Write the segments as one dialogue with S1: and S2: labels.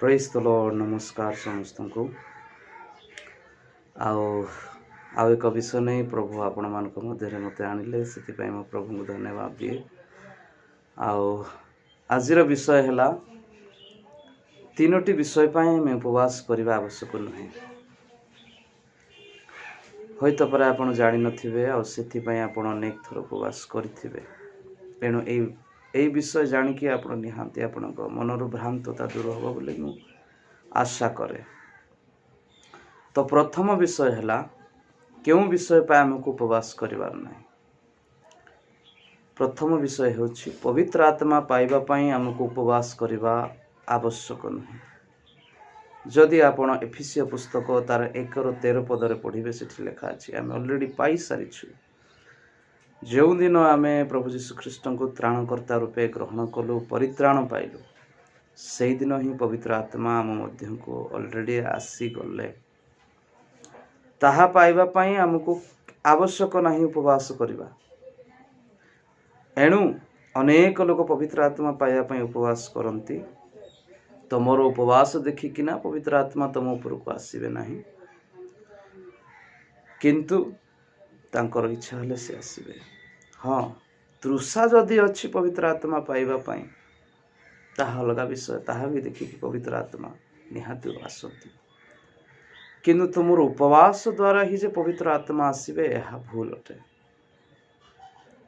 S1: Praise the Lord. नमस्कार समस्त को आउ एक विषय नहीं प्रभु आपण मान मध्य मत आनिले से मो प्रभु को धन्यवाद दिए। आज विषय है तीनोटी विषय पर मैं उपवास करने आवश्यक नुहे। हई तो पर आप जान थे आपड़ अनेक थर उपवास करें तेणु यही विषय जानिकी आप निहांती आपण मनर भ्रांतता दूर हम बोली मु आशा करे। तो प्रथम विषय है क्यों विषय पर आमको उपवास करिवार नहीं। प्रथम विषय हूँ पवित्र आत्मा पाइबापी आमको उपवास करने आवश्यक नहीं। जदि आपण एफिसियो पुस्तक तार 1:13 पदरे पढ़े से लिखा अच्छी आम अलरेडी पाई सारीछु। जो दिन आम प्रभु जीशु ख्रीष्ट को त्राणकर्ता रूपे ग्रहण कलु परित्राण पाइलु से दिन ही पवित्र आत्मा आम मध्य को अलरेडी आसी गले। ताहा पाइबापी आमको आवश्यक नहीं उपवास करवा। एणु अनेक लोग पवित्र आत्मा पाइबापी उपवास करती। तुमर उपवास देखिकिना पवित्र आत्मा तुम उपरक आसबे नहीं, किंतु तांकर इच्छा हेले से आसबे। हाँ, तृषा जदि अच्छी पवित्र आत्मा पाइबापी ताहा अलग विषय, ताहा भी देखिकी पवित्र आत्मा निहाती आसती। किंतु तुमर उपवास द्वारा ही जे पवित्र आत्मा आसबे यह भूल अटे।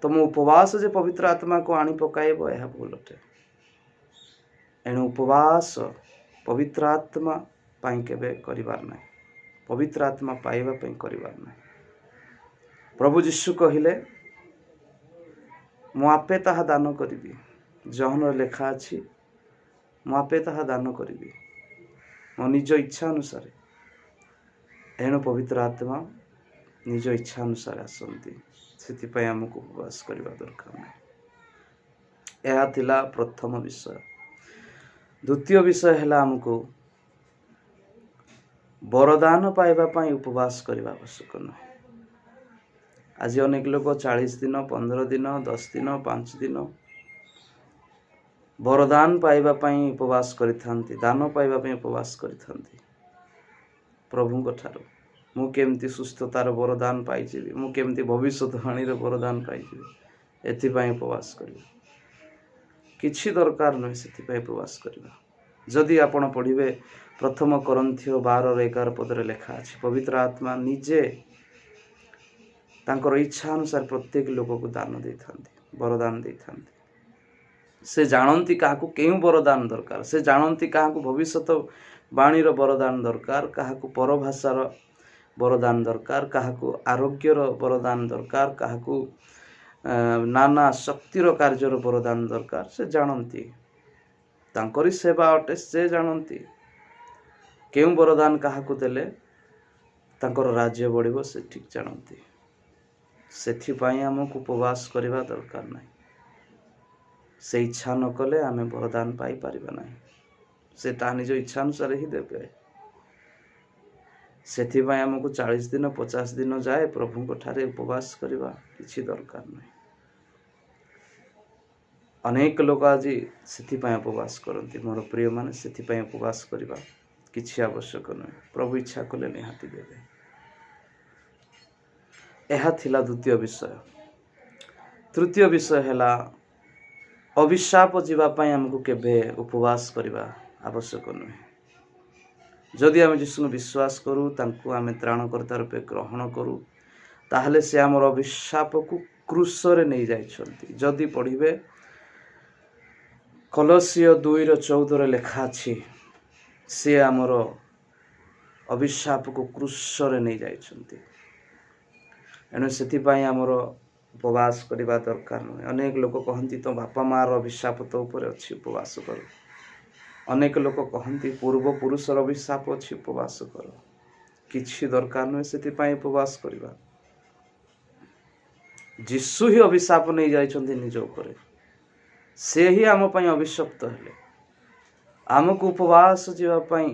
S1: तुम उपवास जे पवित्र आत्मा को आनी पकाइब यह भूल अटे। एणु उपवास पवित्र आत्मा पाई केबे करिवार नहीं, पवित्र आत्मा पाइबा पई करिवार नहीं। प्रभु जीशु कहिले मु आपे ताहा दान करिबी। जहन लेखा अछि मु आपे ताहा दान करिबी मो निज इच्छा अनुसार। एणु पवित्र आत्मा निज इच्छा अनुसार आसती, से आमको उपवास करने दरकार नहीं। यह थिला प्रथम विषय। द्वितीय विषय है आमको वरदान पाइबापी उपवास करने आवश्यक नहीं। आज अनेक लोग 40 दिन 15 दिन 10 दिन 5 दिन वरदान पाइबापी उपवास करिथांती, दान पाइबापी उपवास करिथांती। प्रभु ठारू मु केमती सुस्थतार वरदान पाइजिबी, मु केमती भविष्यवाणी वरदान पाइजिबी, एथिपाई उपवास करिबा किछि दरकार नहीं। से उपवास करवा जदि आपण पढ़िबे प्रथम कोरिन्थियो 12:11 पदरे लेखा अछि पवित्र आत्मा निजे तांकर इच्छा अनुसार प्रत्येक लोक को दान देथांती, वरदान देथांती। से जानती काहाकू केउ वरदान दरकार, से जानती काहाकू भविष्यत वाणीर वरदान दरकार, काहाकू परभाषार वरदान दरकार, काहाकू आरोग्यर वरदान दरकार, काहाकू नाना शक्तिर कार्यर वरदान दरकार। से जानती तांकरी सेवा अटे, से जानती केउ वरदान काहाकू देले तांकर राज्य बढ़िबो, से ठीक जानती। सेथिपाई आमको उपवास करने दरकार नहीं। से इच्छा न कले आमे वरदान पाई परिबा नहीं। से निज इच्छा अनुसार ही देवे। सेथिपाई आमको 40 दिन 50 दिन जाए प्रभु को ठारे उपवास करवा किछि दरकार नहीं। अनेक लोग आज से उपवास करती। मोर प्रिय माने से उपवास करवा किछि आवश्यक नहीं। प्रभु इच्छा कले निहाती देवे। यह थिला द्वितीय विषय। तृतीय विषय है अभिशाप जीवापाई आमको केबे उपवास करवा आवश्यक नुहे। जदि आम जीशु विश्वास करूँ, तांको आम त्राणकर्ता रूपे ग्रहण करूँ, ताहले से आमर अभिशाप को क्रूसरे नहीं जाइछंती। जदि पढ़िबे कलसियो 2:14 लेखा अछि से आमर अभिशाप को क्रूसरे नहीं जाइछंती। एणु से आमर उपवास करने दरकार नहीं। अनेक लोग कहती तो बापा मार अभिशाप तो ऊपर अच्छी उपवास कर। अनेक लोग कहती पूर्व पुरुषर अभिशाप अच्छी उपवास कर। किछि दरकार नुहे से उपवास करवा। जीशु ही अभिशाप नहीं जाइछंती निज ऊपर, से ही आम पई अभिशप्त हेले। आमको उपवास जीवापाई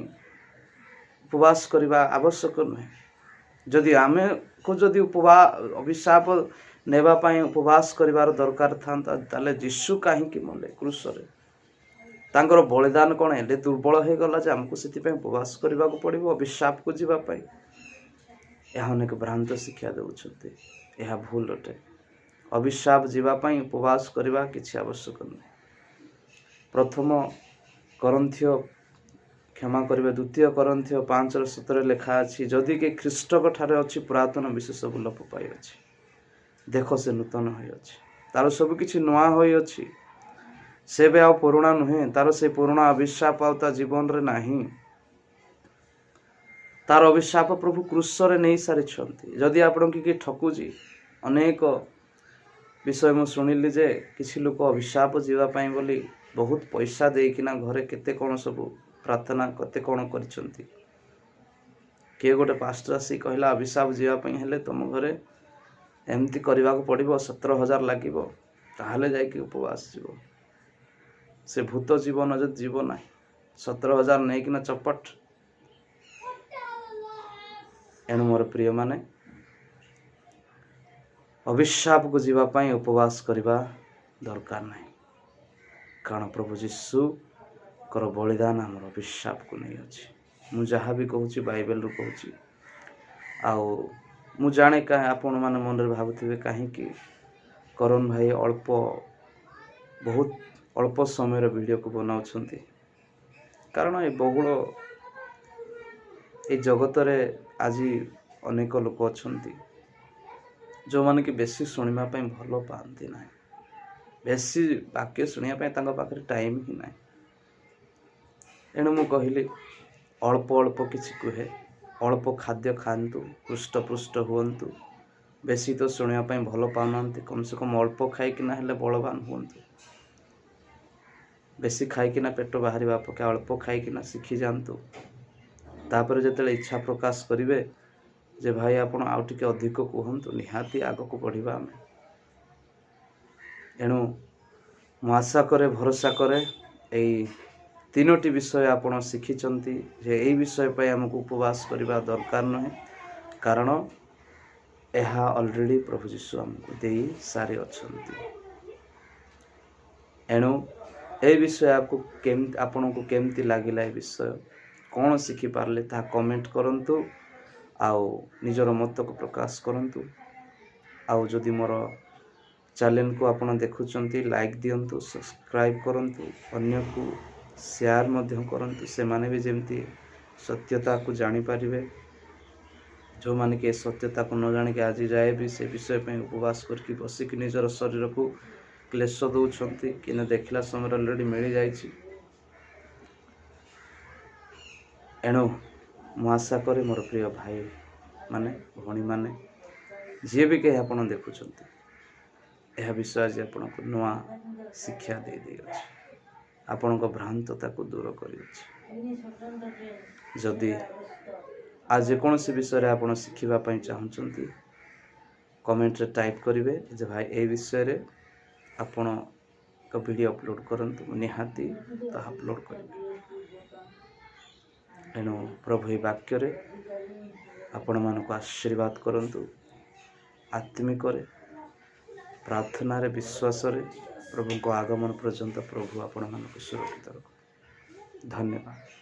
S1: उपवास करवा आवश्यक नुहे। जदि आमे को जदि अभिशाप नेबापाई उपवास करिवार दरकार था ताले जीशु काहींकी मले क्रूसरे। ତାଙ୍କର ବଳିଦାନ କ'ଣ ଏତେ ଦୁର୍ବଳ ହେଇଗଲା ଯେ ଆମକୁ ସେଥିପାଇଁ ଉପବାସ କରିବାକୁ ପଡ଼ିବ ଅଭିଶାପକୁ ଯିବା ପାଇଁ? ଏହା ଅନେକ ଭ୍ରାନ୍ତ ଶିକ୍ଷା ଦେଉଛନ୍ତି। ଏହା ଭୁଲ ଅଟେ। ଅଭିଶାପ ଯିବା ପାଇଁ ଉପବାସ କରିବା କିଛି ଆବଶ୍ୟକ ନୁହେଁ। ପ୍ରଥମ କରନ୍ଥୀୟ କ୍ଷମା କରିବେ 2 କରନ୍ଥୀୟ 5:17 ଲେଖା ଅଛି, ଯଦି କି ଖ୍ରୀଷ୍ଟଙ୍କ ଠାରେ ଅଛି ପୁରାତନ ବିଷୟ ସବୁ ଲୋପ ପାଇଅଛି, ଦେଖ ସେ ନୂତନ ହୋଇଅଛି। ତାର ସବୁ କିଛି ନୂଆ ହୋଇଅଛି। ସେ ଏବେ ଆଉ ପୁରୁଣା ନୁହେଁ। ତାର ସେ ପୁରୁଣା ଅଭିଶାପ ଆଉ ତା ଜୀବନରେ ନାହିଁ। ତାର ଅଭିଶାପ ପ୍ରଭୁ କ୍ରୁଶରେ ନେଇ ସାରିଛନ୍ତି। ଯଦି ଆପଣଙ୍କୁ କିଏ ଠକୁଛି, ଅନେକ ବିଷୟ ମୁଁ ଶୁଣିଲି ଯେ କିଛି ଲୋକ ଅଭିଶାପ ଯିବା ପାଇଁ ବୋଲି ବହୁତ ପଇସା ଦେଇକିନା ଘରେ କେତେ କ'ଣ ସବୁ ପ୍ରାର୍ଥନା କେତେ କ'ଣ କରିଛନ୍ତି। କିଏ ଗୋଟେ ପାଷ୍ଟର ଆସି କହିଲା ଅଭିଶାପ ଯିବା ପାଇଁ ହେଲେ ତୁମ ଘରେ ଏମିତି କରିବାକୁ ପଡ଼ିବ, 17,000 ଲାଗିବ, ତାହେଲେ ଯାଇକି ଉପବାସ ଯିବ। ସେ ଭୂତ ଜୀବନ ଯଦି ଯିବ ନାହିଁ, 17,000 ନେଇକିନା ଚପଟ। ଏଣୁ ମୋର ପ୍ରିୟମାନେ, ଅଭିଶାପକୁ ଯିବା ପାଇଁ ଉପବାସ କରିବା ଦରକାର ନାହିଁ। କାରଣ ପ୍ରଭୁ ଯୀଶୁଙ୍କର ବଳିଦାନ ଆମର ଅଭିଶାପକୁ ନେଇଅଛି। ମୁଁ ଯାହା ବି କହୁଛି ବାଇବେଲରୁ କହୁଛି। ଆଉ ମୁଁ ଜାଣେ ଆପଣମାନେ ମନରେ ଭାବୁଥିବେ କାହିଁକି କରନ୍ ଭାଇ ବହୁତ ଅଳ୍ପ ସମୟର ଭିଡ଼ିଓକୁ ବନାଉଛନ୍ତି। କାରଣ ଏ ଜଗତରେ ଆଜି ଅନେକ ଲୋକ ଅଛନ୍ତି ଯେଉଁମାନେ କି ବେଶୀ ଶୁଣିବା ପାଇଁ ଭଲ ପାଆନ୍ତି ନାହିଁ। ବେଶୀ ବାକ୍ୟ ଶୁଣିବା ପାଇଁ ତାଙ୍କ ପାଖରେ ଟାଇମ୍ ହିଁ ନାହିଁ। ଏଣୁ ମୁଁ କହିଲି ଅଳ୍ପ କିଛି କୁହେ, ଅଳ୍ପ ଖାଦ୍ୟ ଖାଆନ୍ତୁ, ହୃଷ୍ଟପୃଷ୍ଟ ହୁଅନ୍ତୁ। ବେଶୀ ତ ଶୁଣିବା ପାଇଁ ଭଲ ପାଉନାହାନ୍ତି, କମ୍ ସେ କମ୍ ଅଳ୍ପ ଖାଇକିନା ହେଲେ ବଳବାନ ହୁଅନ୍ତୁ। ବେଶୀ ଖାଇକିନା ପେଟ ବାହାରିବା ଅପେକ୍ଷା ଅଳ୍ପ ଖାଇକିନା ଶିଖିଯାଆନ୍ତୁ। ତାପରେ ଯେତେବେଳେ ଇଚ୍ଛା ପ୍ରକାଶ କରିବେ ଯେ ଭାଇ ଆପଣ ଆଉ ଟିକେ ଅଧିକ କୁହନ୍ତୁ, ନିହାତି ଆଗକୁ ବଢ଼ିବା ଆମେ। ଏଣୁ ମୁଁ ଆଶା କରେ, ଭରସା କରେ ଏଇ 3ଟି ବିଷୟ ଆପଣ ଶିଖିଛନ୍ତି ଯେ ଏଇ ବିଷୟ ପାଇଁ ଆମକୁ ଉପବାସ କରିବା ଦରକାର ନୁହେଁ। କାରଣ ଏହା ଅଲରେଡ଼ି ପ୍ରଭୁ ଯୀଶୁ ଆମକୁ ଦେଇ ସାରିଅଛନ୍ତି। ଏଣୁ ଏ ବିଷୟ ଆପଣଙ୍କୁ କେମିତି ଲାଗିଲା, ଏ ବିଷୟ କ'ଣ ଶିଖିପାରିଲେ ତାହା କମେଣ୍ଟ କରନ୍ତୁ। ଆଉ ନିଜର ମତକୁ ପ୍ରକାଶ କରନ୍ତୁ। ଆଉ ଯଦି ମୋର ଚ୍ୟାନେଲକୁ ଆପଣ ଦେଖୁଛନ୍ତି, ଲାଇକ୍ ଦିଅନ୍ତୁ, ସବସ୍କ୍ରାଇବ୍ କରନ୍ତୁ, ଅନ୍ୟକୁ ସେୟାର ମଧ୍ୟ କରନ୍ତୁ। ସେମାନେ ବି ଯେମିତି ସତ୍ୟତାକୁ ଜାଣିପାରିବେ। ଯେଉଁମାନେ କି ଏ ସତ୍ୟତାକୁ ନ ଜାଣିକି ଆଜି ଯାଏ ବି ସେ ବିଷୟ ପାଇଁ ଉପବାସ କରିକି ବସିକି ନିଜର ଶରୀରକୁ କ୍ଲେଶ ଦେଉଛନ୍ତି, କିନ୍ତୁ ଦେଖିଲା ସମୟରେ ଅଲରେଡ଼ି ମିଳିଯାଇଛି। ଏଣୁ ମୁଁ ଆଶା କରେ ମୋର ପ୍ରିୟ ଭାଇମାନେ, ଭଉଣୀମାନେ, ଯିଏ ବି କେହି ଆପଣ ଦେଖୁଛନ୍ତି, ଏହା ବିଷୟ ଆଜି ଆପଣଙ୍କୁ ନୂଆ ଶିକ୍ଷା ଦେଇଅଛି, ଆପଣଙ୍କ ଭ୍ରାନ୍ତତାକୁ ଦୂର କରିଅଛି। ଯଦି ଆଉ ଯେକୌଣସି ବିଷୟରେ ଆପଣ ଶିଖିବା ପାଇଁ ଚାହୁଁଛନ୍ତି, କମେଣ୍ଟରେ ଟାଇପ୍ କରିବେ ଯେ ଭାଇ এই ବିଷୟରେ ଆପଣ ଏକ ଭିଡ଼ିଓ ଅପଲୋଡ଼ କରନ୍ତୁ, ମୁଁ ନିହାତି ତାହା ଅପଲୋଡ଼ କରିବି। ଏଣୁ ପ୍ରଭୁ ଏହି ବାକ୍ୟରେ ଆପଣମାନଙ୍କୁ ଆଶୀର୍ବାଦ କରନ୍ତୁ। ଆତ୍ମିକରେ, ପ୍ରାର୍ଥନାରେ, ବିଶ୍ୱାସରେ ପ୍ରଭୁଙ୍କ ଆଗମନ ପର୍ଯ୍ୟନ୍ତ ପ୍ରଭୁ ଆପଣମାନଙ୍କୁ ସୁରକ୍ଷିତ ରଖନ୍ତୁ। ଧନ୍ୟବାଦ।